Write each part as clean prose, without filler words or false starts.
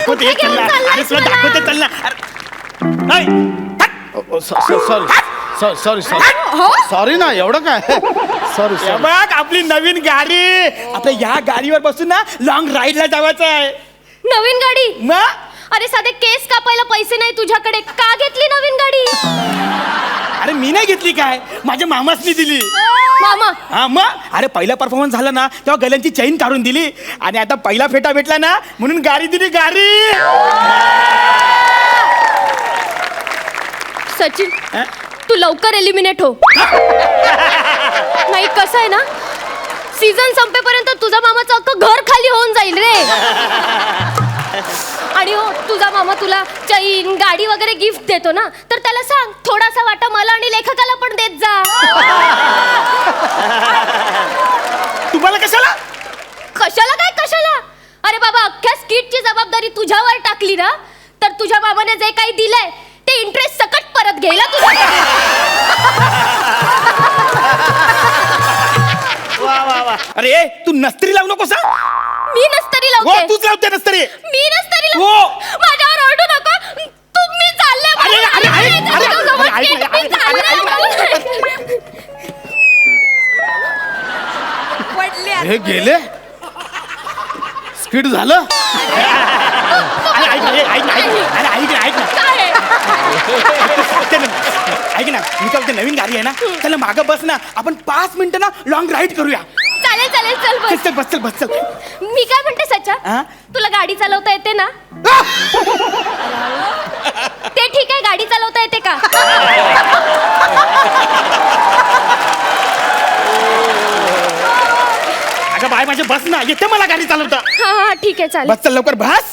दाखवते चल ना. अरे तुला दाखवते चल ना. सॉरी सॉरी ना एवढं काय सॉरी बघ आपली नवीन गाडी. आपल्या या गाडीवर बसून ना लॉंग राईडला जायचं आहे. नवीन गाडी? मग अरे साधे केस कापायला पैसे नाही तुझ्याकडे, का घेतली नवीन गाडी? अरे मी नाही घेतली काय, माझ्या मामासनी दिली. मामा? हा मग अरे पहिला परफॉर्मन्स झाला ना तेव्हा गल्यांची चैन काढून दिली आणि आता पहिला फेटा भेटला ना म्हणून गाडी दिली. गाडी सचिन तू लवकर एलिमिनेट हो. नाही कसं आहे ना, सीझन संपेपर्यंत तुझा मामाचं अख्खं घर खाली होऊन जाईल रे. आणि हो तुझा मामा तुला चैन गाडी वगैरे गिफ्ट देतो ना, तर त्याला सांग थोडासा वाटा मला आणि लेखकाला पण देत जा. तुम्हाला कशाला? कशाला काय कशाला? अरे बाबा अख्ख्या स्किटची जबाबदारी तुझ्यावर टाकली ना, तर तुझ्या बाबाने जे काही दिलंय ते इंटरेस्ट सकट परत घ्यायला तुझ्याकडे. अरे तू नस्तरी लावू नकोस. मी नस्तरी हो लावते? तूच लावते नस्तरी. मी नस्तरी हो. लावते? माझ्यावर ओरडू नका. तुम्ही चालले अरे, अरे, अरे, अरे, अरे, अरे, हे गेले स्पीड झालं. अरे ऐक ना, ऐक ना, ऐक ना, ऐक ना. ऐक ना मी काय बोलते, नवीन गाडी आहे ना त्याला मागं बस ना, आपण 5 मिनिटं ना लॉंग राईड करूया. चालेल चालेल चल बस. चल बस चल बस चल. मी काय म्हणते सच्चा, हा? तुला गाडी चालवता येते ना? ते ठीक आहे, गाडी चालवता येते का? अगं बाय माझे बस ना, येते मला गाडी चालवता. हा हा ठीक आहे चालेल. बस चल लवकर बस.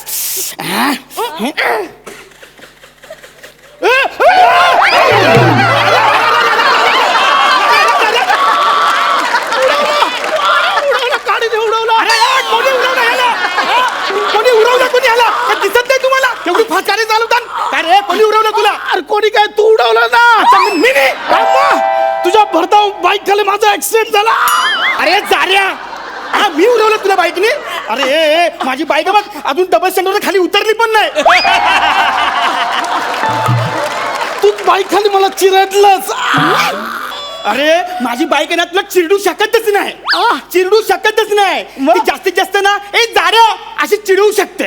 गाडीने उडवलं. अरे कोणी उडवलं याला? कोणी उडवलं? कोणी आला? दिसत नाही तुम्हाला एवढी फास्ट गाडी चालवतात? अरे कोणी उडवलं तुला? अरे कोणी काय तू उडवलं ना. मी नाही. अम्मा, तुझ्या भरधाव बाईक खाली माझा ऍक्सिडेंट झाला. अरे जाऱ्या, हा मी उडवलं तुला बाईकने? अरे माझी बाईक बघ अजून डबल स्टँडवर खाली उतरली पण नाही. तूच बाईक खाली मला चिरडलंस. अरे माझी बाईक आहे ना तुला चिरडू शकतच नाही. चिरडू शकतच नाही. ती जास्तीत जास्त ना ए जाऱ्या अशी चिडवू शकते.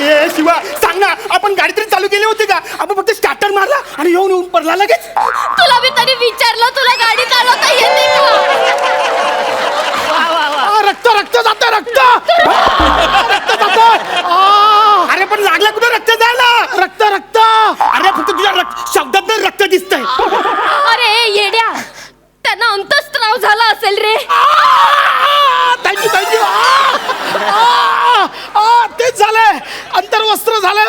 ए शिवा सांग ना, आपण गाडी तरी चालू केली होती का? आपण फक्त स्टार्टर मारला आणि येऊन पडला लगेच. तुला मी तरी विचारलं तुला गाडी चालवता येते का? रक्त रक्त जात रक्त रक्त जात. अरे पण लागला कुठे रक्त जायला? रक्त रक्त. अरे फक्त तुझ्या शब्दात रक्त दिसतंय. अरे येड्या, त्यांना अंतस्त्राव झाला असेल रे. Thank you thank you. तेच झालंय, अंतर्वस्त्र झालंय.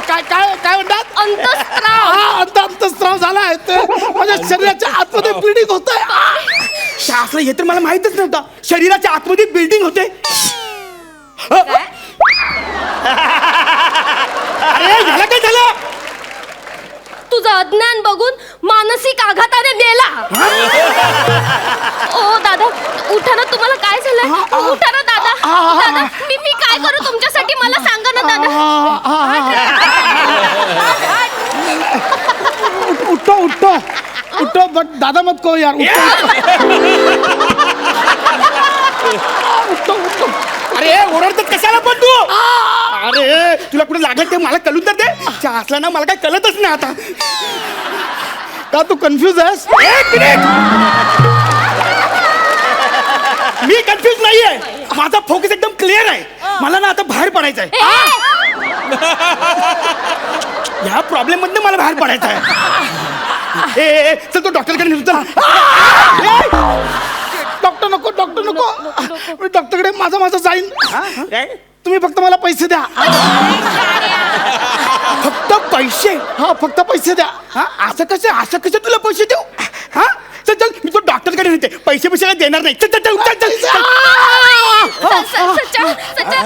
काय काय काय म्हणतात? अंतस्त्राव. अंतस्त्राव झालाय. ते माझ्या शरीराच्या आतमध्ये ब्लिडिंग होत आहे. असलं हे तर मला माहितच नव्हतं. शरीराच्या आतमध्ये बिल्डिंग होते. अरे याला काय झालं? तुझं अज्ञान बघून मानसिक आघाताने मेला. ओ दादा उठा ना, तुम्हाला काय झालं? उठा ना दादा. दादा मी काय करू तुमच्यासाठी, मला सांगा ना दादा. उठो उठो उठो. बट दादा मत कहो यार. उठो उठो. अरे ओरडतात कशाला पण तू? अरे तुला कुठे लागलं ते मला कळून तर दे. चहा असला ना मला काय कळतच नाही आता. का तू कन्फ्यूज आहेस? एक मिनिट, मी कन्फ्युज नाहीये. माझा फोकस एकदम क्लिअर आहे. मला ना आता बाहेर पडायचं आहे. ह्या प्रॉब्लेम मधनं मला बाहेर पडायचं आहे. ए चल तो डॉक्टरकडे नेतो. डॉक्टर नको डॉक्टर नको. मी डॉक्टरकडे माझं जाईन. तुम्ही फक्त मला पैसे द्या. फक्त पैसे? हा फक्त पैसे द्या. असं कसं तुला पैसे देऊ? हा चल चल मी तो डॉक्टरकडे नेते. पैसे काय देणार नाही. चल चल चल चल सच्चा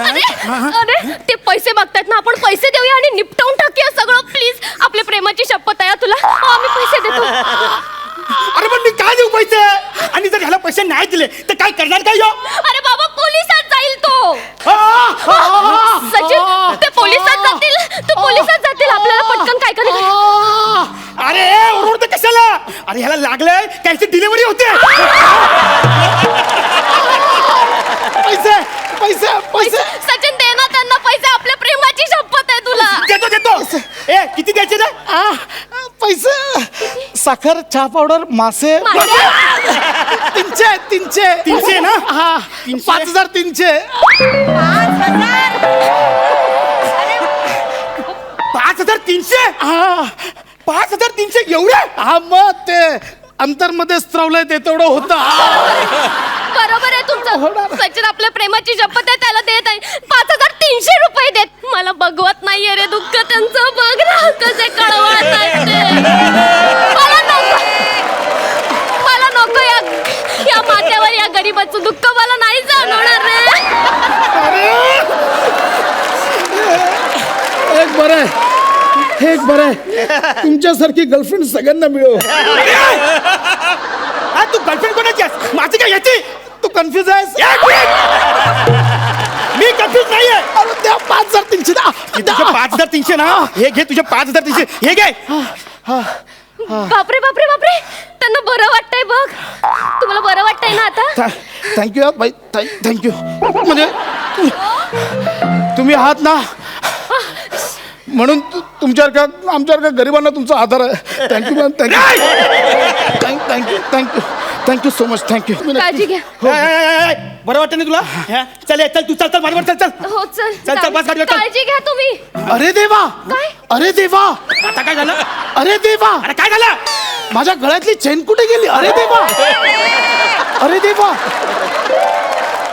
अरे ते पैसे मागतायत ना, आपण पैसे देऊया आणि निपटवून टाकूया सगळं प्लीज. आपल्या प्रेमाची शपथ आहे तुला. आम्ही पैसे देतो. अरे पण मी काय देऊ नाही दिले तर काय करणार काय यो? अरे बाबा पोलिसात जाईल तो. आ! सचिन ते पोलिसात जातील. तू पोलिसात जातील आपल्याला पटकन काय करायचं. अरे ओरडते कशाला? अरे ह्याला लागलंय कायची डिलिव्हरी होते. पैसे पैसे पैसे सचिन दे ना त्यांना पैसे. आपल्या प्रेमाची शपथ आहे तुला. देतो देतो. ए किती द्यायचे ना? पैसे साखर चहा पावडर मासे मासे? 300 ना? हा 5300 5300 हा 5300 एवढे? हा मग ते अंतरमध्ये स्त्रवलंय ते तेवढं होतं. बरोबर आहे तुमचं. सचिन आपल्या प्रेमाची शपथ आहे त्याला देत आहे. 5300 रुपये देत. मला बघवत नाहीये रे दुःख त्यांचं. बघ ना कसे कळवत आहेत ते. मला नको या माथ्यावर या गरीबाचं दुःख मला नाही जाणवणार रे. एक बरं एक बरं तुमच्यासारखी गर्लफ्रेंड सगळ्यांना मिळो. हा तू गर्लफ्रेंड कोणाची आहेस? माझी काय याची? तू कन्फ्युज आहेस. मी कन्फ्युज नाहीये. अरे द्या 5300 तुझे 5300 ना? हे घे तुझे 5300. हे घे. बापरे बापरे बापरे त्यांना बरं वाटतंय बघ. तुम्हाला बरं वाटतंय ना आता? थँक्यू बाई थँक्यू. म्हणजे तुम्ही आहात ना म्हणून तुमच्यासारख्या आमच्यासारख्या गरिबांना तुमचा आधार आहे. Thank you ma'am thank you so much thank you. काळजी घ्या. बरं वाटतं ना तुला? हा, चल चल तू चल चल माझ्यावर चल चल. हो चल चल, बस गाडीवर चल. काळजी घ्या तुम्ही. अरे देवा काय? अरे देवा आता काय झालं? अरे देवा अरे काय झालं? माझ्या गळ्यातली चेन कुठे गेली? अरे देवा अरे देवा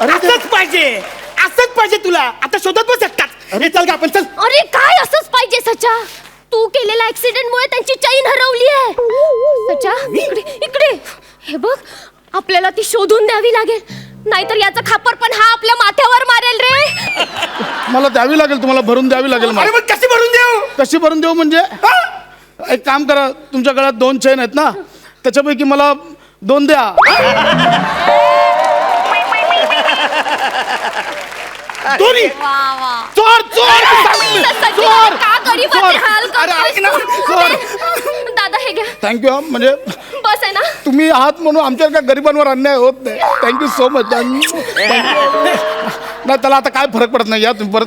अरे देवा. असंच पाहिजे असंच पाहिजे तुला. आता शोधत बस एकटाच. अरे चल का आपण चल. अरे काय असंच पाहिजे सचा. तू केलेल्या ऍक्सिडेंट मुळे त्यांची चैन हरवली आहे. सचा इकडे इकडे हे बघ. आपल्याला ती शोधून द्यावी लागेल. नाहीतर याचा खापर पण हा आपल्या माथ्यावर मारेल रे. मला द्यावी लागेल तुम्हाला भरून द्यावी लागेल अरे मला. मग कशी भरून देऊ? कशी भरून देऊ म्हणजे एक काम करा तुमच्या गळ्यात 2 चेन आहेत ना त्याच्यापैकी मला 2 द्या. दोन्ही चोर चोर चोर का गरीबाचे हाल अरे ऐक ना. करतोय? दादा हे घ्या. थँक्यू म्हणजे बस आहे ना. तुम्ही आहात म्हणून आमच्या का गरिबांवर अन्याय होत नाही. Thank you so much. नाही त्याला आता काय फरक पडत नाही. या तुम्ही परत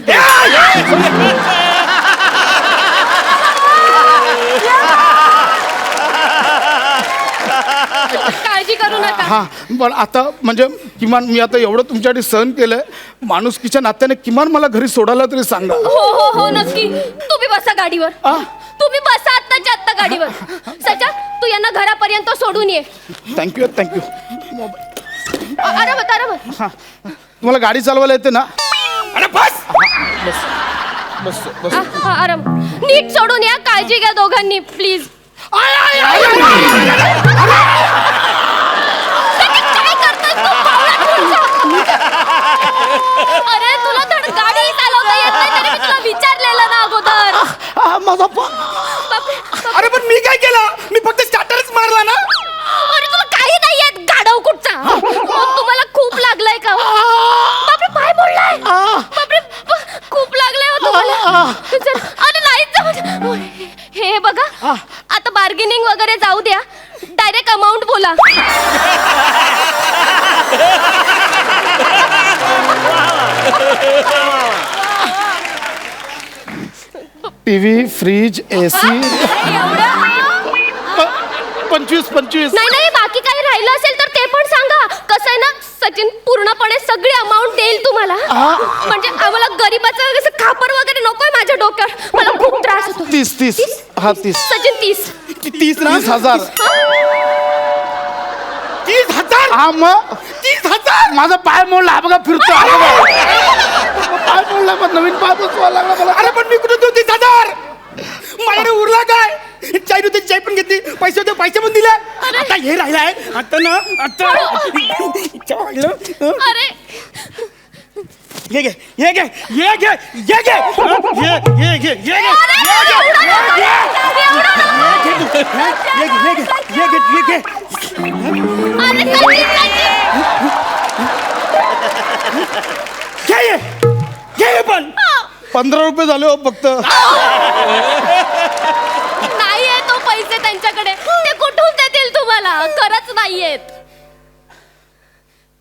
काळजी करू नका. हा पण आता म्हणजे किमान मी आता एवढं तुमच्यासाठी सहन केलंय माणुसकीच्या नात्याने किमान मला घरी सोडायला तरी सांगा. हो हो हो नक्की. तुम्ही बसा गाडीवर. तुम्ही बसा आत्ताच्या आत्ता गाडीवर. सचा तू यांना घरापर्यंत सोडून ये. Thank you thank you. आरामात आरामात. तुम्हाला गाडी चालवायला येते ना? अरे बस. बस बस. आराम. नीट सोडून या. काळजी घ्या दोघांनी प्लीज. काय करतोय तू बावळा? अरे तुला धड गाडी चालवता येत नाही तरी मी तुला विचारलेलं ना अगोदर. माझा बापरे. अरे पण मी काय केलं? मी फक्त स्टार्टरच मारला ना. अरे तुला काही नाही येत गाढव कुठचा. तुम्हाला खूप लागलाय का? बापरे पाय मोडलाय. बापरे खूप लागलाय हो तुम्हाला. चल. अरे नाही जाऊ. हे बघा आता बार्गेनिंग वगैरे जाऊ द्या. डायरेक्ट अमाऊंट बोला. टीव्ही फ्रीज AC एवढं? 25 नाही नाही बाकी काही राहिलं असेल तर ते पण सांगा. कसं आहे ना सचिन पूर्णपणे सगळी अमाऊंट देईल तुम्हाला. म्हणजे आम्हाला गरीबाचं असं खापर वगैरे नकोय माझ्या डोक्यावर. मला खूप त्रास होतो. 30 हा 30 सचिन 30. 30 ना? 30,000 30,000. हा मग 30,000. माझा पाय मोडला. हा बघा फिरतो. पाय मोडला पण नवीन पाय बसवा लागला मला. अरे पण मी कुठे देऊ 30,000? माझ्याकडे उरला काय? चाय होते चाय पण घेतली. पैसे होते पैसे पण दिले. आता हे राहिलाय. आता ना आता अरे ये घे ये घे ये घे ये घे ये घे ये घे अरे 15 रुपये झाले हो फक्त. नाहीये तो पैसे त्यांच्याकडे, ते कुठून देतील तुम्हाला? खरंच नाहीयेत.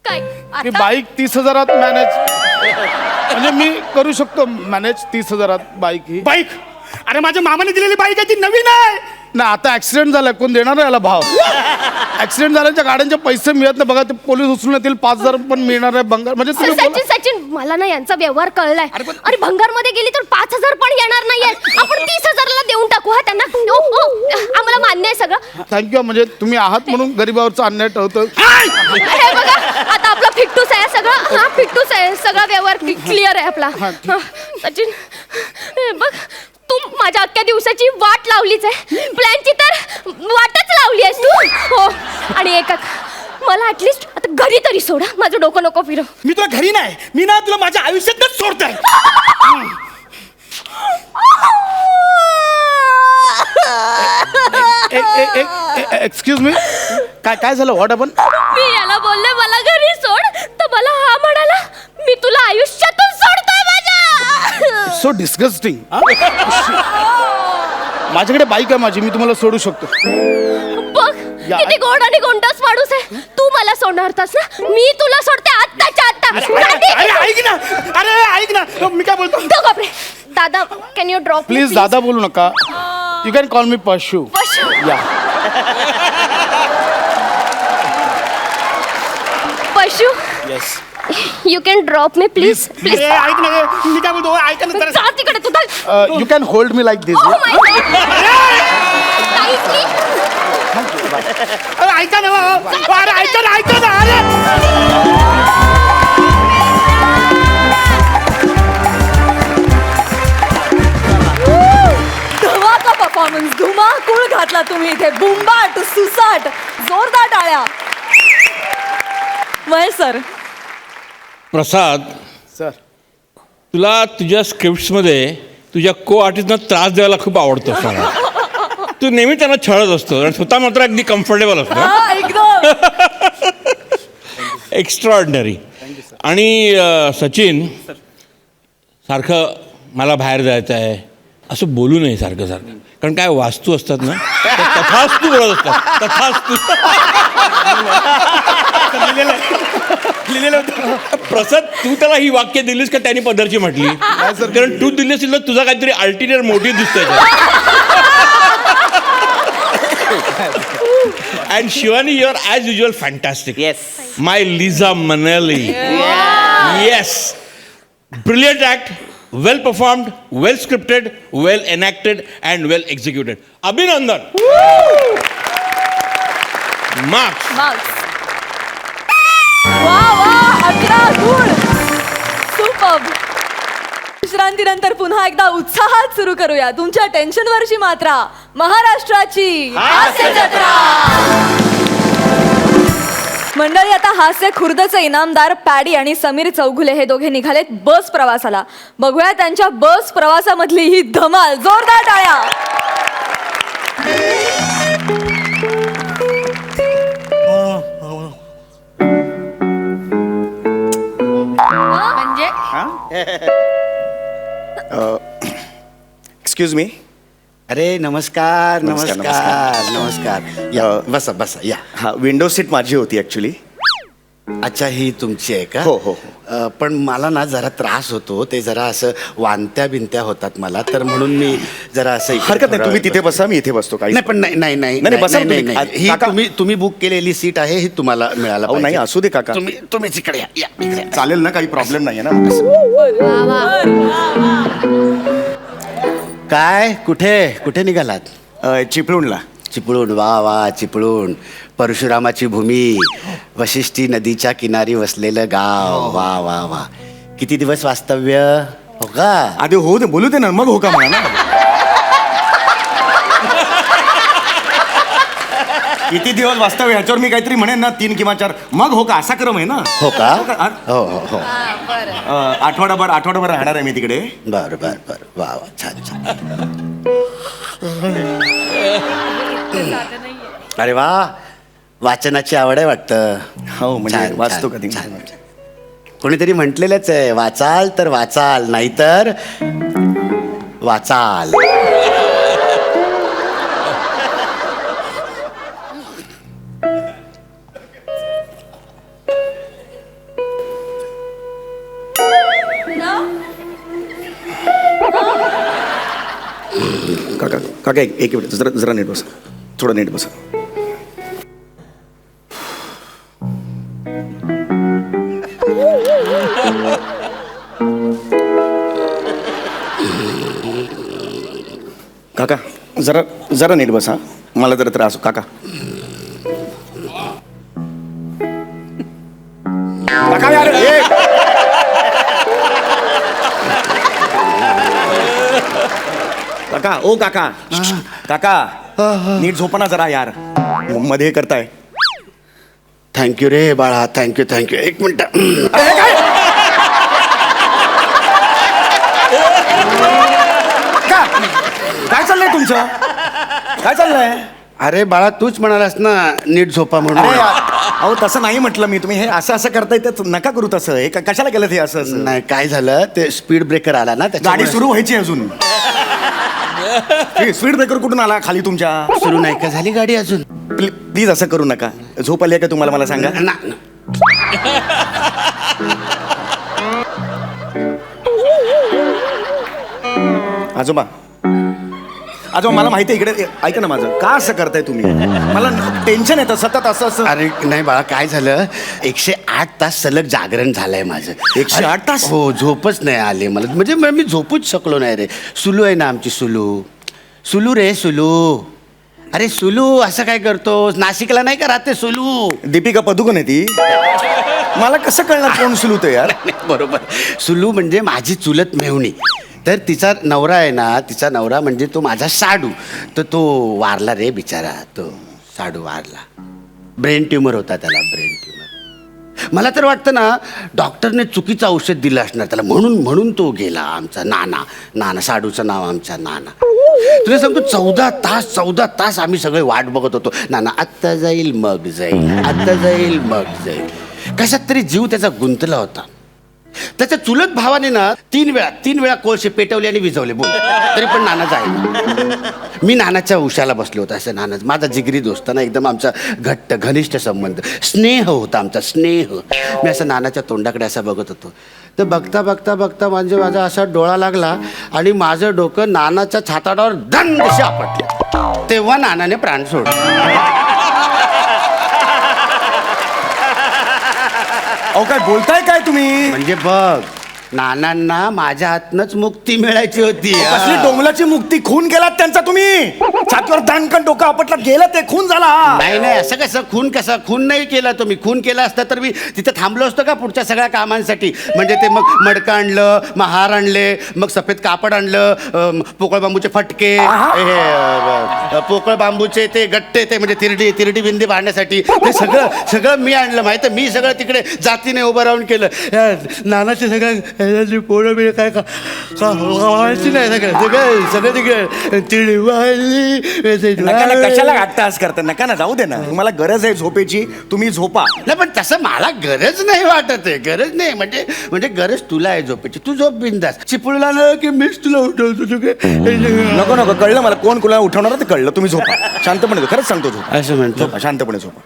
काय ती आता? बाईक 30,000 मॅनेज, म्हणजे मी करू शकतो मॅनेज 30,000 बाईक ही. बाईक? अरे माझ्या मामाने दिलेली बाईक आहे, ती नवीन आहे. ना आता ऍक्सिडेंट झालाय, कोण देणार आहे याला भाव? ऍक्सिडेंट झाल्याच्या गाड्यांचे पैसे मिळत नाही बघा, ते पोलीस उचलून येतील, 5,000 पण मिळणार आहे भंगार. म्हणजे तुम्ही सचिन बोला. सचिन मला ना यांचा व्यवहार कळलाय. अरे भंगार मध्ये गेली तर 5,000 पण येणार नाहीये. आपण 30,000ला देऊन टाकू हा त्यांना. आम्हाला मान्य आहे सगळं. थँक्यू. म्हणजे तुम्ही आहात म्हणून गरीबावरचा अन्याय टळतो. हे बघा आता आपला फिट्टूस आहे सगळं. हा फिट्टूस आहे सगळा व्यवहार क्लिअर आहे आपला. सचिन हे बघ, तू माझ्या अख्ख्या दिवसाची वाट लावलीच आहे. प्लॅनची तर वाटच लावली आहेस तू. हो आणि एक मला ऍटलिस्ट आता घरी तरी सोडा. माझं डोकं नको फिरव. मी तुला घरी नाही, मी ना तुला माझ्या आयुष्यातच सोडतोय. एक्सक्यूज मी, काय झालं? What happen? मी याला बोलले मला घरी सोड, तर मला हा म्हणाला मी तुला आयुष्यातून सोडतोय माझ्या. So disgusting. माझ्याकडे बाईक आहे माझी, मी तुम्हाला सोडू शकतो. बघ किती गोड आणि गोंडस माणूस आहे. तू मला सोडणार होतास ना, मी तुला सोडते आत्ताच्या आत्ता. अरे ऐक ना, अरे ऐक ना, मी काय बोलतो. बापरे दादा, कॅन यू ड्रॉप प्लीज दादा बोलू नका. यू कॅन कॉल मी पशू. या. पशू yes. You can drop me please please. अरे ऐक ना, मी काय बोलतो, ऐक ना जरा. जा तिकडे तुझा. You can hold me like this. Oh my God. Nicely. अरे ऐका ना, अरे ऐका ना, ऐका ना. अरे धमाका परफॉर्मन्स, धुमाकूळ घातला तुम्ही इथे. बुंबाट, सुसाट, जोरदार टाळ्या. महेश सर, प्रसाद, सर. तुला तुझ्या स्क्रिप्ट्समध्ये तुझ्या को आर्टिस्टना त्रास द्यायला खूप आवडतो असताना. तू नेहमी त्यांना छळत असतो आणि स्वतः मात्र अगदी कम्फर्टेबल असतो. हा एकदम. Extra ordinary. आणि सचिन, सारखं मला बाहेर जायचं आहे असं बोलू नये सारखं सारखं, कारण काय वास्तू असतात ना, त्या तथास्तू बोलत असतात. तथास्तू. लिहिलेलं होतं. प्रसाद, तू त्याला ही वाक्य दिलीस का त्यांनी पदरची म्हटली? कारण तू दिली असेल तर तुझा काहीतरी अल्टिरियर मोटिव्ह दिसतोय. And Shivani, you are as usual fantastic. Yes. My लिझा मनली. Yes. Brilliant act, well performed, well scripted, well enacted and well executed. अभिनंदन. मार्क्स. मार्क्स. वा वा, 11 गुण. सुपर्ब. विश्रांतीनंतर पुन्हा एकदा उत्साहात सुरू करूया तुमच्या टेन्शनवरची मात्रा, महाराष्ट्राची हास्य जत्रा. मंडळी, आता हास्य खुर्दचे इनामदार पॅडी आणि समीर चौघुले हे दोघे निघालेत बस प्रवासाला. बघूया त्यांच्या बस प्रवासामधली ही धमाल. जोरदार टाळ्या. Excuse me. अरे नमस्कार नमस्कार, नमस्कार नमस्कार. या बसा बसा या. हा, विंडो सीट माझी होती ॲक्च्युली. अच्छा, ही तुमची आहे का? हो, हो. पण मला ना जरा त्रास होतो, ते जरा असं वांत्या बिंत्या होतात मला, तर म्हणून मी जरा असं इकडे हरकत नाही, थोडा तुम्ही वेळ तिथे बसा, मी इथे बसतो. काही नाही, पण नाही नाही नाही नाही, बसा नाही, तुम्ही. नाही. ही काका- तुम्ही बुक केलेली सीट आहे, ही तुम्हाला मिळायला अहो, नाही, पाहिजे. असू दे काका. तुम्हीच इकडे या, या इकडे. चालेल ना, काही प्रॉब्लेम नाही आहे ना. काय कुठे निघालात? चिपळूणला. चिपळूण. वा वा, चिपळूण, परशुरामाची भूमी, वशिष्ठी नदीच्या किनारी वसलेलं गाव. वा वा वा. किती दिवस वास्तव्य? हो का? आधी हो दे, बोलू दे ना, मग हो का म्हणा ना. किती दिवस वास्तव्य ह्याच्यावर मी काहीतरी म्हणेन ना, 3 किंवा 4, मग हो का, असा क्रम आहे ना. हो का? हा? हो हो हो. आठवडाभर राहणार आहे मी तिकडे. बर बर बर. वा वा, छान छान. अरे वा, वाचनाची आवड आहे वाटतं. हो, म्हणजे छान, वाचतो छान, कधी. छान. कोणीतरी म्हटलेलंच आहे, वाचाल तर वाचाल, नाहीतर वाचाल. काका काका एक मिनिट जरा जरा नीट बसा, थोडं नीट बसा. काका जरा जरा नीट बसा, मला जरा त्रास काका. काका यार काका ओ काका काका नीट झोपा ना जरा यार, मध्ये हे करताय. थँक्यू रे बाळा, थँक्यू थँक्यू. एक मिनिट. काय चाललंय तुमचं, काय चाललंय? अरे बाळा, तूच म्हणालास ना नीट झोपा अरे म्हणून. अहो तसं नाही म्हटलं मी, तुम्ही हे असं असं करताय तर नका करू तसं. हे कशाला केलं हे असं असं? नाही, काय झालं, ते स्पीड ब्रेकर आला ना, गाडी त्याच्यामुळे सुरू व्हायची अजून. स्पीड ब्रेकर कुठून आला खाली तुमच्या? सुरू नाही का झाली गाडी अजून? प्लीज असं करू नका. झोप आली आहे का तुम्हाला, मला सांगा. ना आजोबा आजोबा मला माहिती आहे, इकडे ऐका ना माझं. का असं करताय तुम्ही? मला टेन्शन येतं सतत असं असं. अरे नाही बाळा, काय झालं, 108 तास सलग जागरण झालंय माझं. 108 तास? हो, झोपच नाही आली मला. म्हणजे मी झोपूच शकलो नाही रे. सुलू आहे ना आमची, सुलू. सुलू रे, सुलू. अरे सुलू, असं काय करतोस? नाशिकला नाही का राहते सुलू? दीपिका पदुकोण आहे ती. मला कसं कळणार कोण सुलू ते यार? बरोबर. सुलू म्हणजे माझी चुलत मेहुणी. तर तिचा नवरा आहे ना, तिचा नवरा म्हणजे तो माझा साडू. तर तो वारला रे बिचारा, तो साडू वारला. ब्रेन ट्युमर होता त्याला, ब्रेन ट्युमर. मला तर वाटतं ना, डॉक्टरने चुकीचं औषध दिलं असणार त्याला, म्हणून तो गेला. आमचा नाना, साडूचं नाव आमचा नाना. तुला सांगतो, 14 तास आम्ही सगळे वाट बघत होतो. नाना आत्ता जाईल मग जाईल, आत्ता जाईल मग जाईल. कशात तरी जीव त्याचा गुंतला होता. त्याच्या चुलत भावाने ना 3 वेळा कोळशे पेटवले आणि विझवले, बोल, तरी पण नाना जाईल. मी नानाच्या उशाला बसलो होतो. असं नाना माझा जिगरी दोस्त ना, एकदम आमचा घट्ट घनिष्ठ संबंध, स्नेह होता आमचा, स्नेह. मी असं नानाच्या तोंडाकडे असं बघत होतो. तर बघता माझा असा डोळा लागला आणि माझं डोकं नानाच्या छाताडावर दंडशी आपटलं. तेव्हा नानाने प्राण सोडला. अहो काय बोलताय काय तुम्ही? म्हणजे बघ, नानांना माझ्या हातनंच मुक्ती मिळायची होती. कसली डोंगलाची मुक्ती? खून केलात त्यांचा तुम्ही. छातीवर दणकन डोकं आपटला, गेलं ते, खून झाला. नाही, असं कसं खून नाही केला तुम्ही. खून केला असता तर मी तिथं थांबलो असतो का पुढच्या सगळ्या कामांसाठी? म्हणजे ते मग मडकं आणलं, मग हार आणले, मग सफेद कापड आणलं, पोकळ बांबूचे फटके, पोकळ बांबूचे ते गट्टे, ते म्हणजे तिरडी बिंदी बांधण्यासाठी ते सगळं मी आणलं. माहिती, मी सगळं तिकडे जातीने उभं राहून केलं. नानाचे सगळं पोळं बिळ काय व्हायची नाही, सगळं तिकडे तिरडी वाहिली. कशाला घाटास करता? नका ना, जाऊ दे ना. तुम्हाला गरज आहे झोपेची, तुम्ही झोपा. नाही, पण तसं मला गरज नाही वाटत आहे. गरज नाही म्हणजे गरज तुला आहे झोपेची. तू झोप बिंदास. चिपळूला ना की मीच तुला उठवतो. नको कळलं मला, कोण कुणाला उठवणार ते कळलं. तुम्ही झोपा शांतपणे, खरंच सांगतो झोपा. असं म्हणतो. झोपा शांतपणे, झोपा.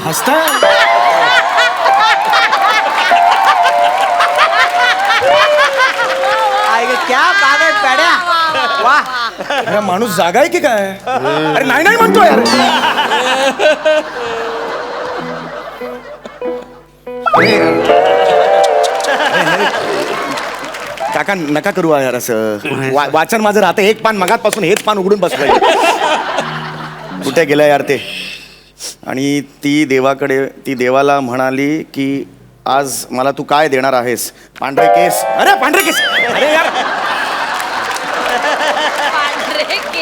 हसता क्या बात आहे पड्या. वा, अरे माणूस जागा आहे की काय? अरे नाही म्हणतो यार. काका नका करू यार असं. वाचन माझं राहतं. एक पान मगातपासून हेच पान उघडून बसलंय. कुठे गेलं यार ते? आणि ती देवाला म्हणाली की आज मला तू काय देणार आहेस? पांढरे केस. अरे पांढरे केस. अरे यार,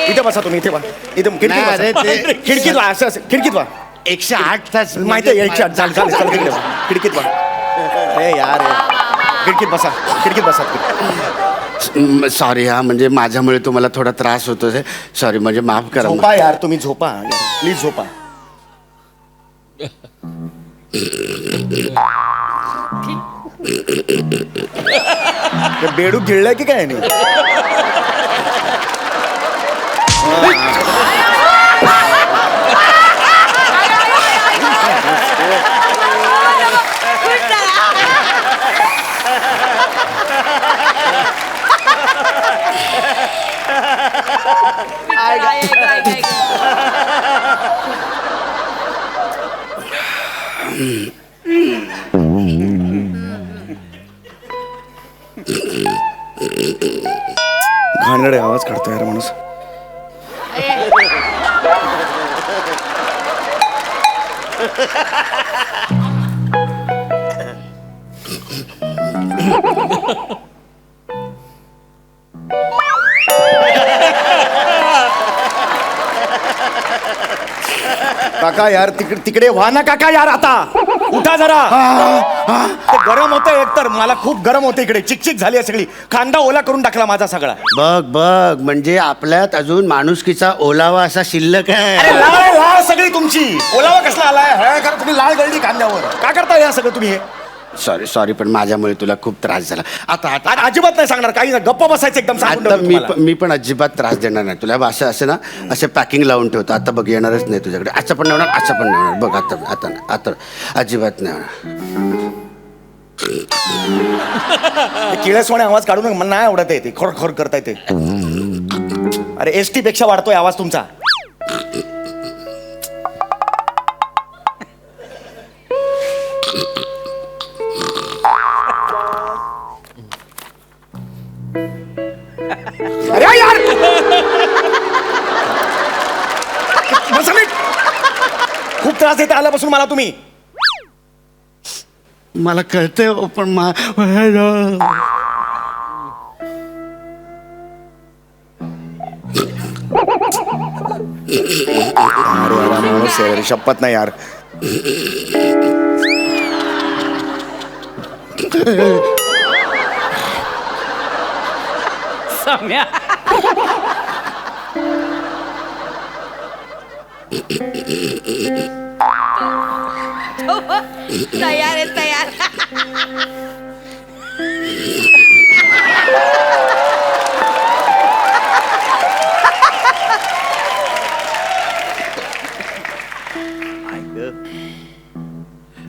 इथे बसा तुम्ही, इथे बसा. इथे खिडकीत नाही, अरे बसा. ते- खिडकीत वा, असं खिडकीत वा. 108 तास माहिती आहे 108 चाल चाल चाल तिकडे बस. खिडकीत बस. अरे यार खिडकीत बसा खिडकीत बसा सॉरी हा म्हणजे माझ्यामुळे तुम्हाला थोडा त्रास होतो सॉरी म्हणजे माफ करा झोपा यार तुम्ही झोपा प्लीज झोपा ते बेडूक गिळलंय की काय नाही घाणेरडे आवाज काढतो यार माणूस काका यार तिकडे व्हा ना काका यार आता उठा जरा ते गरम होतंय एकतर मला खूप गरम होतं इकडे चिकचिक झाली आहे सगळी कांदा ओला करून टाकला माझा सगळा बघ बघ म्हणजे आपल्यात अजून माणुसकीचा ओलावा असा शिल्लक अरे आहे लाळ लाळ सगळी तुमची ओलावा कसला आलाय हळद करा तुम्ही लाळ गळली कांद्यावर का करता या सगळं तुम्ही हे सॉरी सॉरी पण माझ्यामुळे तुला खूप त्रास झाला आता आता आज अजिबात नाही सांगणार काही नाही गप्प बसायचं एकदम सांगून आता ठेवतो तुम्हाला. मी पण अजिबात त्रास देणार नाही तुला असं असं ना असे पॅकिंग लावून ठेवतो आता बघ येणारच नाही तुझ्याकडे असं पण नाही होणार असं पण नाही होणार बघ आता आता आता अजिबात नाही होणार ते किळसवाणे आवाज काढू नका मला नाही आवडत आहे ते खर खर करताय ते अरे एसटी पेक्षा वाढतोय आवाज तुमचा अरे यार बसा नीट. खूप त्रास देते आल्यापासून मला तुम्ही मला कळतंय हो, पण अरे यार माणूस आहे रे, शपथ नाही यार तयार आहे तयार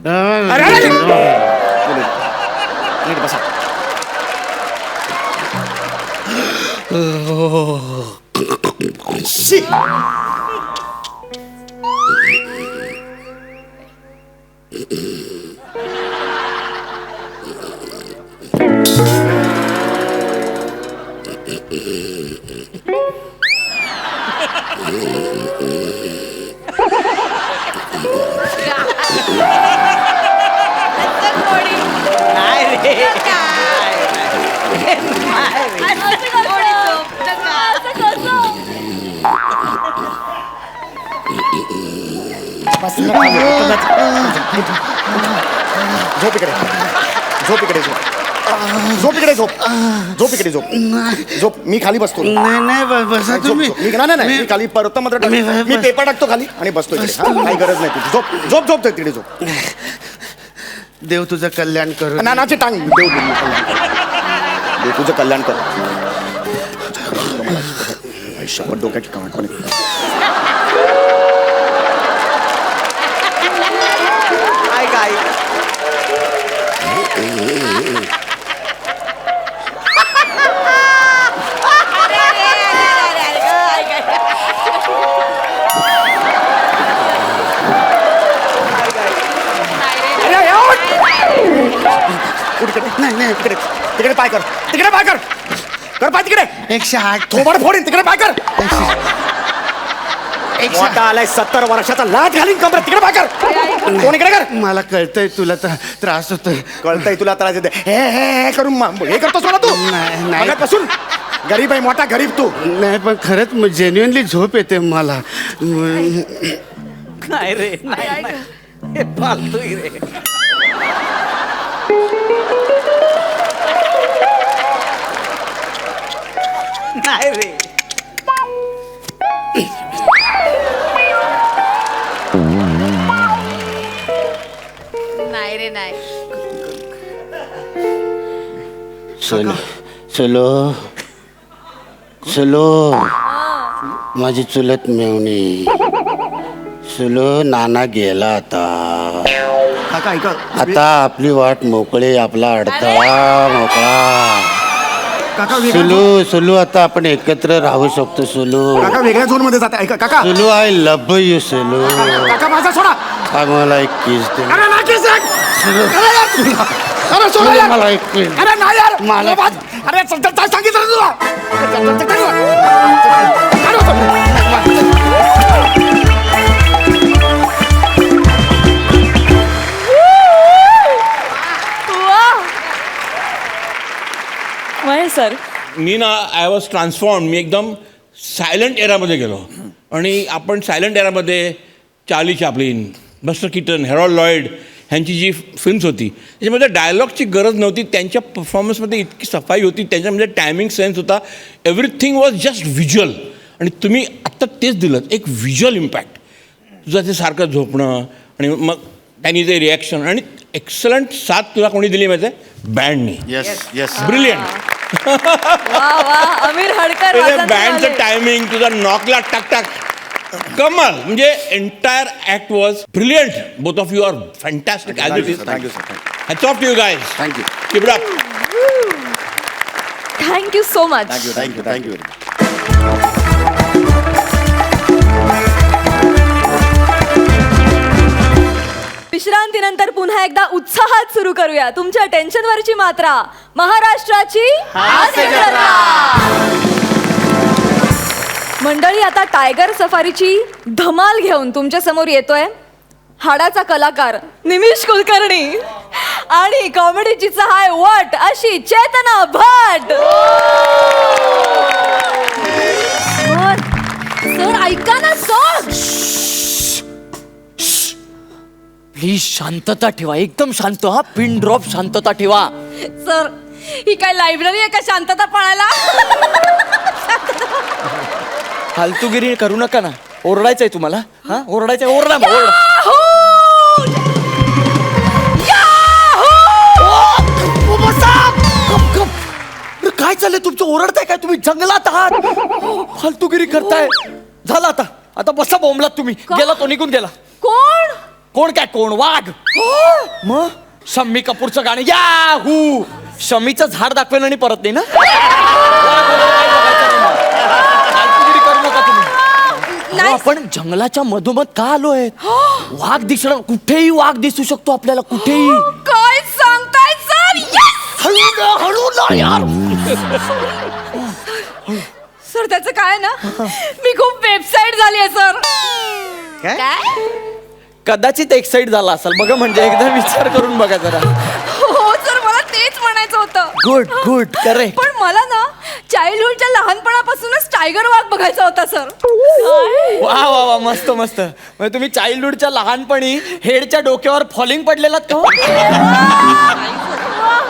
अरे अरे, अरे. नीट बसा शी. झोप इकडे झोप इकडे झोप झोप इकडे झोप झोप इकडे झोप झोप मी खाली बसतो नाही नाही बसा झोप, तुम्ही झोप. नाही मी खाली परत मात्र टाकतो. मी पेपर टाकतो खाली आणि बसतो इकडे हा? काही गरज नाही तुझी झोप झोप झोप तिकडे झोप देव तुझं कल्याण करू नानाची टांग देव तुझं कल्याण कर शपथ डोक्याची कामट पण नाही तिकडे तिकडे पाय कर तिकडे पाय कर कर पाय तिकडे 108 थोबड फोडीन तिकडे पाय कर मोठा आलाय 70 वर्षाचा लाट घालीन कमर तिकडे पाय कर कोण इकडे कर मला कळतंय तुला त्रास होतोय कळतंय तुला त्रास देते हे करून हे करतोस मला तू नाही. मगाचपासून गरीब आहे मोठा गरीब तू नाही पण खरंच जेन्युअनली झोप येते मला नाही रे नाही नाही. हे फालतू आहे रे. नाही रे. नाही रे नाही. सोलो सोलो सोलो माझी चुलत मेवणी सोलो नाना गेला आता. काका ऐका आता आपली वाट मोकळे, आपला अडथळा मोकळा. काका सुलू सुलू आता आपण एकत्र राहू शकतो सुलू. काका वेगळ्या झोन मध्ये जाते. ऐका काका Sulu I love you Sulu. काका माझा सोडा. मला एक किस दे. अरे ना किस दे. सुलू. अरे सोडा सुलू, यार. मला एक किस. अरे नाही यार. मला- अरे सांगितलं ना तुला. महेश सर, मी ना आय वॉज ट्रान्सफॉर्म. मी एकदम सायलंट एरामध्ये गेलो. आणि आपण सायलंट एरामध्ये Charlie Chaplin, Buster Keaton, Harold Lloyd ह्यांची जी फिल्म्स होती त्याच्यामध्ये डायलॉगची गरज नव्हती. त्यांच्या परफॉर्मन्समध्ये इतकी सफाई होती, त्यांच्यामध्ये टायमिंग सेन्स होता. Everything was just visual. आणि तुम्ही आत्ता तेच दिलं, एक व्हिज्युअल इम्पॅक्ट. तुझं ते सारखं झोपणं आणि मग त्यांनी ते रिॲक्शन आणि एक्सलंट साथ तुला कोणी दिली माहिती आहे? बँडनी. Yes yes. ब्रिलियंट. वा वा, अमीर हडकर तुझ्या वाजत बँडचं आले. टायमिंग, तुझा नॉकला टाक टाक, कमाल. म्हणजे entire act was brilliant. Both of you are fantastic as it is. Thank you sir. Hats off you guys. Thank you keep it up. Thank you so much. Thank you thank you. विश्रांतीनंतर पुन्हा एकदा उत्साहात सुरू करूया तुमच्या टेन्शनवरची मात्रा, महाराष्ट्राची हास्य जत्रा. मंडळी, आता टायगर सफारीची धमाल घेऊन तुमच्या समोर येतोय हाडाचा कलाकार निमिष कुलकर्णी आणि कॉमेडीची सहाय वट अशी चेतना भट. सर ऐका ना सर. प्लीज शांतता ठेवा, एकदम शांत. हा, पिन ड्रॉप शांतता ठेवा. सर ही काय लायब्ररी आहे का शांतता पाळायला? फालतूगिरी करू नका ना. ओरडायचंय तुम्हाला? हा, ओरडायचंय, ओरडा मग, ओरडा. गप, गप. अरे काय चाललंय तुमचं? ओरडताय काय तुम्ही? जंगलात आहात, फालतूगिरी करताय. झालं आता. आता बसा बोंबलात तुम्ही. गेला तो, निघून गेला. कोण? कोण काय? कोण? वाघ. मग शम्मी कपूरचं गाणं याहू. शमीचं झाड दाखवेल आणि परत नाही ना. फालतूगिरी करू नका तुम्ही. अहो, आपण जंगलाच्या मधोमध का आलोय? वाघ दिसणं, कुठेही वाघ दिसू शकतो आपल्याला, कुठेही. काय सांगताय सर? हळू ना यार. सर त्याचं काय ना, मी खूप वेबसाईट झाली आहे सर. काय? कदाचित एक्साइट झाला असेल बघा. म्हणजे एकदा विचार करून बघा जरा. हो सर, मला तेच म्हणायचं होतं. Good good, correct. पण मला ना चाइल्डहुडच्या लहानपणापासूनच टायगर वाघ बघायचा होता सर. वा वा वा, मस्त मस्त. म्हणजे तुम्ही चाइल्डहुडच्या लहानपणी हेडच्या डोक्यावर फॉलिंग पडलेलात का?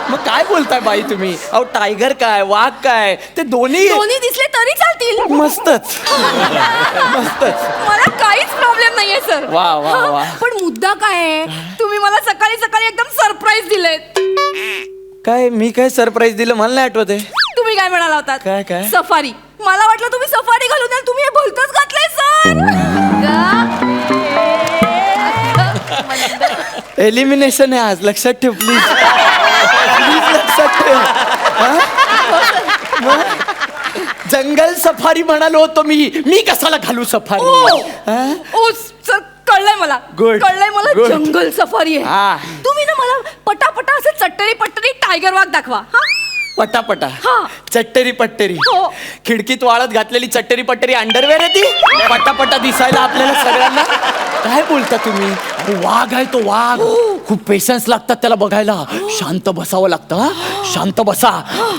मग काय बोलताय बाई तुम्ही? अहो, टायगर काय, वाघ काय, ते दोन्ही दिसले तरी चालतील. मस्तच. मस्तच. मला काहीच प्रॉब्लेम नाहीये सर. वा वा वा. पण मुद्दा काय आहे, तुम्ही मला सकाळी सकाळी एकदम सरप्राईज दिलेत. काय? मी काय सरप्राईज दिलं? मला नाही आठवत आहे. तुम्ही काय म्हणाला होतात? काय, काय? सफारी. मला वाटलं तुम्ही सफारी घालून द्याल. तुम्ही हे भलतंच घातलंय सर. एलिमिनेशन आहे आज, लक्षात ठेव प्लीज. प्लीज लक्षात ठेव. हा? जंगल सफारी म्हणालो होतो मी कशाला घालू सफारी? हा? ओ सर, कळलंय मला. Good. कळलंय मला. Good. जंगल सफारी हा. आहे. तुम्ही ना मला पटापटा असं चट्टरी पट्टरी टायगर वाघ दाखवा. हा, पटापटा. हा. चट्टेरी पट्टेरी. हो. खिडकीत वाळत घातलेली चट्टेरी पट्टेरी अंडरवेअर आहे ती. पटापटा दिसायला आपल्याला सगळ्यांना. काय बोलता तुम्ही? अहो, वाघ आहे तो, वाघ. खूप पेशन्स लागतात त्याला बघायला. शांत बसावं लागतं. हा? शांत बसा,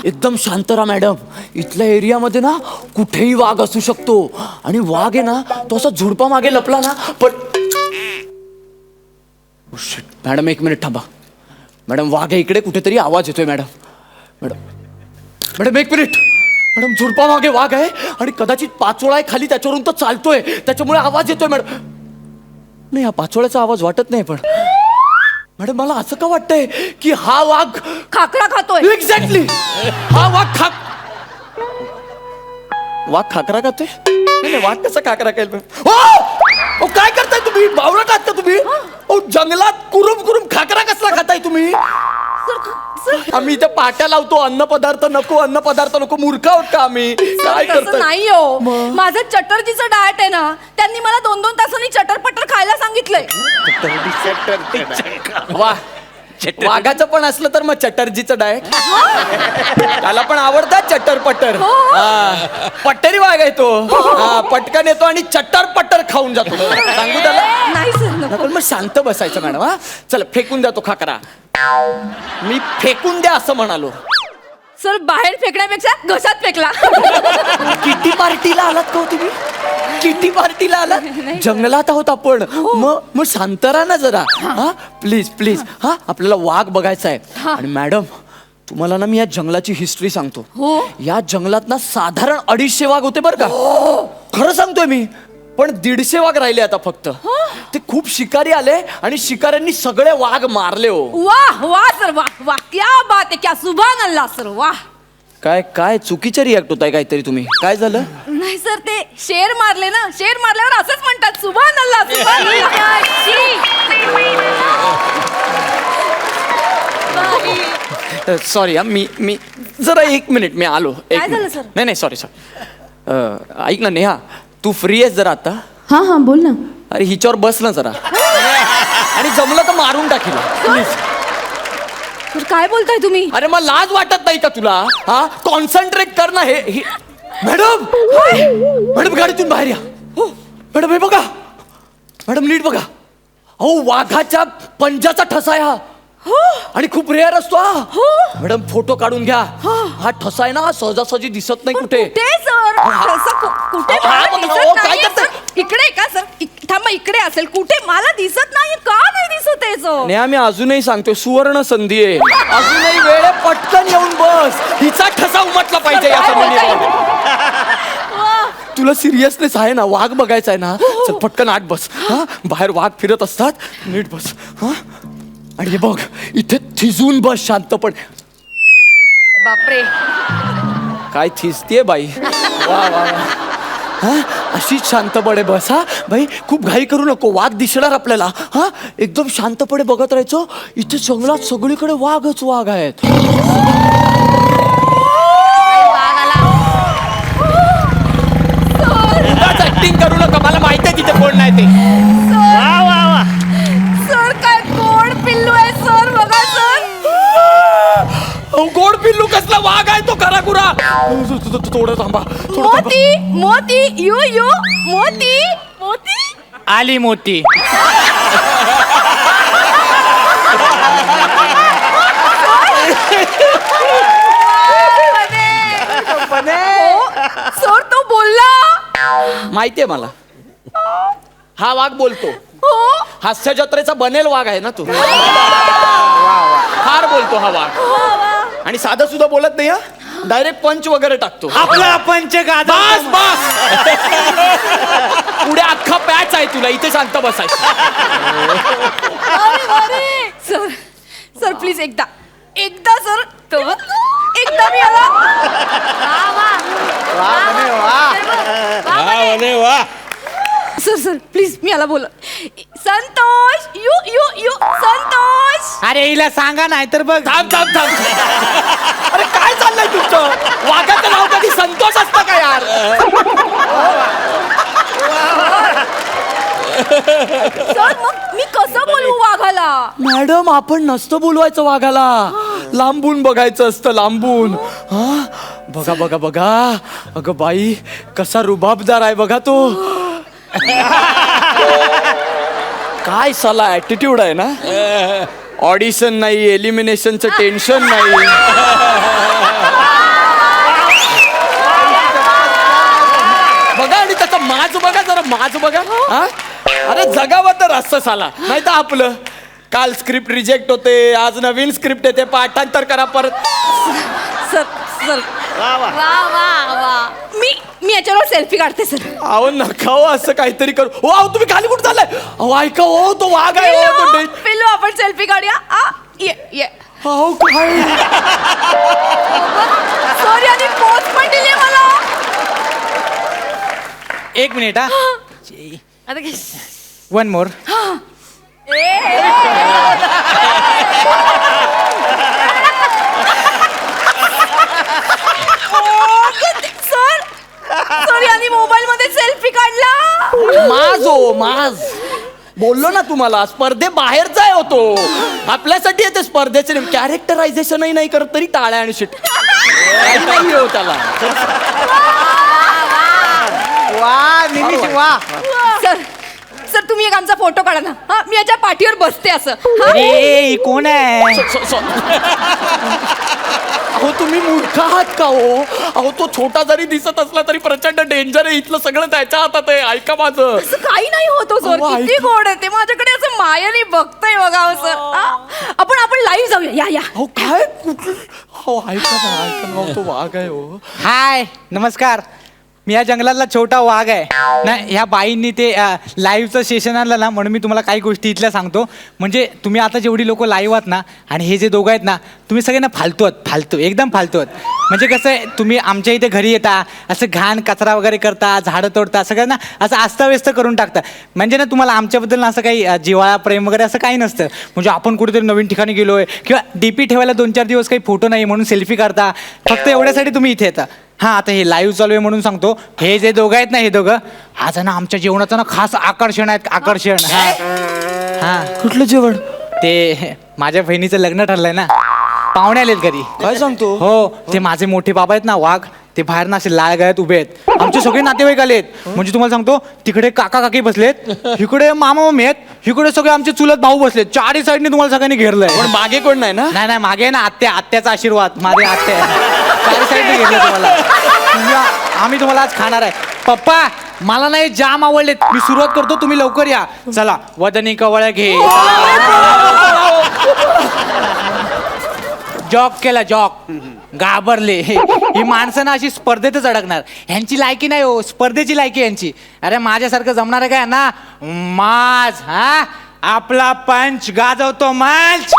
एकदम शांत राहा मॅडम. इथल्या एरियामध्ये ना कुठेही वाघ असू शकतो. आणि वाघ आहे ना, तो असा झुडपा मागे लपला ना, पण मॅडम 1 मिनिट थांबा. मॅडम वाघ आहे इकडे कुठेतरी, आवाज येतोय madam. Madam madam 1 minute. Madam झुडपा मागे वाघ आहे आणि कदाचित पाचोळा आहे खाली, त्याच्यावरून तो चालतोय, त्याच्यामुळे आवाज येतोय मॅडम. नाही, हा पाचोळ्याचा आवाज वाटत नाही, पण मॅडम मला असं का वाटतंय की हा वाघ खाकरा खातोय. एक्झॅक्टली हा वाघ वाघ खाकरा खातोय. नाही, वाघ कसा खाकरा खाईल? ओ काय करताय तुम्ही? बावळा टाकता तुम्ही? ओ जंगलात कुरुम कुरुम खाकरा कसला खाताय तुम्ही? आम्ही इथे पाट्या लावतो, अन्न पदार्थ नको, मूर्ख आहोत का आम्ही? काय तसं करताय? नाही हो, माझं चटर्जीचं डाएट आहे ना, त्यांनी मला 2-2 तासांनी चटरपटर खायला सांगितलंय. वा, वाघाचं पण असलं तर मग चटर्जीचं डाएट त्याला पण आवडतात चट्टर-पट्टर. पट्टरी वाघ आहे तो. पटकन येतो आणि चट्टर-पट्टर खाऊन जातो. सांगू त्याला? नाही सर, नको. पण मग शांत बसायचं मॅडम. हा चला फेकून द्या तो खाकरा. मी फेकून द्या असं म्हणालो. सर बाहेर फेकण्यापेक्षा घशात फेकला. किटी पार्टीला आलात का हो तुम्ही? किटी पार्टीला आलात? जंगलात आहोत आपण. मग शांत राहा ना जरा. हा प्लीज प्लीज. हा आपल्याला वाघ बघायचा आहे. आणि मॅडम तुम्हाला ना मी या जंगलाची हिस्ट्री सांगतो. या जंगलात ना साधारण 250 वाघ होते बरं का. खरं सांगतोय मी. पण 150 वाघ राहिले आता फक्त. ते खूप शिकारी आले आणि शिकाऱ्यांनी सगळे वाघ मारले हो. वाह वाह सर, वाह वाह, क्या बात आहे, क्या सुभान अल्लाह सर, वाह. काय काय चुकीचं रिॲक्ट होताय काहीतरी तुम्ही? काय झालं? नाही सर, ते शेर मारले ना, शेर मारल्यावर असंच म्हणतात, सुभान अल्लाह, सुभान अल्लाह. सॉरी मी जरा 1 मिनिट मी आलो. काय झालं, सर? नाही सॉरी. ऐक ना नेहा, तू फ्री आहेस जरा आता? हा बोल ना. अरे हिच्यावर बस ना जरा. आणि जमलं तर मारून टाकील प्लीज. सर काय बोलताय तुम्ही? अरे मग लाज वाटत नाही का तुला? हा कॉन्सन्ट्रेट कर ना. हे मॅडम मॅडम गाडीतून बाहेर या. मॅडम हे बघा. मॅडम नीट बघा. अहो वाघाच्या पंजाचा ठसा आहे हा. आणि खूप रेअर असतो हा. मॅडम फोटो काढून घ्या. हा ठसा आहे ना, सहजासहजी दिसत नाही कुठे. कुठे सर? कुठे हा, मला बघ ना, दिसत ओ, काय नाहीये, करताय? सर. इकडे का सर? थांबा, इकडे असेल कुठे, मला दिसत नाही. का नाही दिसत आहे सर? नाही आम्ही अजूनही सांगतोय, सुवर्ण संधी आहे. अजूनही वेळ आहे, पटकन येऊन बस. हिचा ठसा उमटला पाहिजे या संबंधी. तुला सिरियसनेस आहे ना? वाघ बघायचा आहे ना? चल पटकन आत बस. हा बाहेर वाघ फिरत असतात, नीट बस. हा आणि हे बघ इथे थिजून बस शांतपणे. बापरे, काय थिजतीये बाई. वा वा वा. हा अशीच शांतपणे बस. हा बाई खूप घाई करू नको, वाघ दिसणार आपल्याला. हा एकदम शांतपणे बघत राहायचं. इथे जंगलात सगळीकडे वाघच वाघ आहेत. ऍक्टिंग करू नका, मला माहिती आहे तिथे कोण नाही ते. सर काय गोड पिल्लू आहे सर, बघा सर. गोड पिल्लू कसला? वाघ आहे तो खराखुरा. थोडं थांबा. मोती मोती, यू मोती मोती. आली मोती. सर तो बोलला. माहितीये मला. हा वाघ बोलतो. हास्य जत्रेचा बनेल वाघ आहे ना तू. फार बोलतो हा वाघ. आणि साधं सुद्धा बोलत नाही. हा डायरेक्ट पंच वगैरे टाकतो. आपला पंच बस बस. पुढे अख्खा पॅच आहे तुला, इथे शांत बसायचं. सर सर प्लीज एकदा सर, एकदा मी आला. सर प्लीज मी आला बोल. संतोष, यू संतोष. अरे हिला सांगा नाही तर बघ. थांब. अरे काय चाललंय तुमचं? वाघाचं नाव कधी संतोष असतं का यार? सर मग मी कसं बोलू वाघाला? मॅडम आपण नसतं बोलवायचं वाघाला, लांबून बघायचं असतं, लांबून. हा बघा. अगं बाई कसा रुबाबदार आहे बघा तो. काय साला ऍटिट्यूड आहे ना. ऑडिशन नाही, एलिमिनेशनचं टेन्शन नाही. बघा आणि त्याचा माज बघा जरा, माज बघा. हा अरे जगावं तर असं साला, नाही तर आपलं. काल स्क्रिप्ट रिजेक्ट होते, आज नवीन स्क्रिप्ट येते, पाठांतर करा परत. सर सर वा वा वा मी याच्यावर सेल्फी काढते सर. अहो नका हो असं काहीतरी करू. हो अहो तुम्ही खाली कुठं चाललाय? अहो ऐका हो, तो वाघ आहे हो, तो डे- पिल्लू आपण सेल्फी काढूया. ये ये अहो काय सॉरी आणि पोच पण दिली मला. एक मिनिट हा. आता काय? One more. सर सॉरी आणि मोबाईल मध्ये सेल्फी काढला. माझ बोललो ना तुम्हाला, स्पर्धे बाहेरचा आहे होतो. आपल्यासाठी येते स्पर्धेचे कॅरेक्टरायझेशनही नाही करत तरी टाळ्या आणि शिट नाही हो त्याला. वा निमिष वा. सर सर तुम्ही एक आमचा फोटो काढा ना. हा मी याच्या पाठीवर बसते असं. हा? अरे कोण आहे? अहो तुम्ही मूर्ख आहात का हो? अहो तो छोटा जरी दिसत असला तरी प्रचंड डेंजर आहे. इथलं सगळं त्याच्या हातात आहे. ऐका माझं. असं काही नाही होतो सर. अहो, किती ऐका. गोड आहे ते. माझ्याकडे असं मायाने बघतंय बघा सर. आपण लाईव्ह जाऊया. या या अहो काय कुठलं? हो ऐका ना, तो वाघ आहे हो. हाय नमस्कार. मी या जंगलातला छोटा वाघ आहे ना. ह्या बाईंनी ते लाईव्हचं सेशन आणलं ना, म्हणून मी तुम्हाला काही गोष्टी इथल्या सांगतो. म्हणजे तुम्ही आता जेवढी लोक लाईव्ह आहात ना, आणि हे जे दोघं आहेत ना, तुम्ही सगळे ना फालतू आहात. फालतू एकदम फालतू आहात. म्हणजे कसं आहे, तुम्ही आमच्या इथे घरी येता, असं घाण कचरा वगैरे करता, झाडं तोडता, सगळं ना असं अस्ताव्यस्त करून टाकता. म्हणजे ना तुम्हाला आमच्याबद्दल ना असं काही जिव्हाळा प्रेम वगैरे असं काही नसतं. म्हणजे आपण कुठेतरी नवीन ठिकाणी गेलोय किंवा डीपी ठेवायला 2-4 दिवस काही फोटो नाही म्हणून सेल्फी काढता. फक्त एवढ्यासाठी तुम्ही इथे येता. हां आता हे लाईव्ह चालू आहे म्हणून सांगतो. हे जे दोघं आहेत ना, हे दोघं आज ना आमच्या जेवणाचं ना खास आकर्षण आहेत. आकर्षण. हां कुठलं जेवण? ते माझ्या बहिणीचं लग्न ठरलंय ना, पाहुणे आलेत घरी. काय सांगतो? हो ते माझे मोठे बाबा आहेत ना वाघ, ते बाहेर ना असे लाळ गळ्यात उभे आहेत. आमचे सगळे नातेवाईक आलेत. म्हणजे तुम्हाला सांगतो, तिकडे काका काकी बसलेत, इकडे मामा मामी आहेत, इकडे सगळे आमचे चुलत भाऊ बसलेत. चारही साईडने तुम्हाला सगळ्यांनी घेरलंय. पण मागे कोण नाही ना? नाही नाही मागे ना आत्याचा आशीर्वाद. माझे आत्या चारी साईडने घेतलं तुम्हाला. आम्ही तुम्हाला आज खाणार आहे. पप्पा मला नाही जाम आवडलेत. मी सुरुवात करतो, तुम्ही लवकर या. चला वदनी कवळ्या घे. जॉक केला जॉक. घाबरले. ही माणसं ना अशी स्पर्धेतच अडकणार. ह्यांची लायकी नाही हो, स्पर्धेची लायकी यांची. अरे माझ्यासारखं जमणार आहे काय ना? माज हा आपला पंच गाजवतो मंच.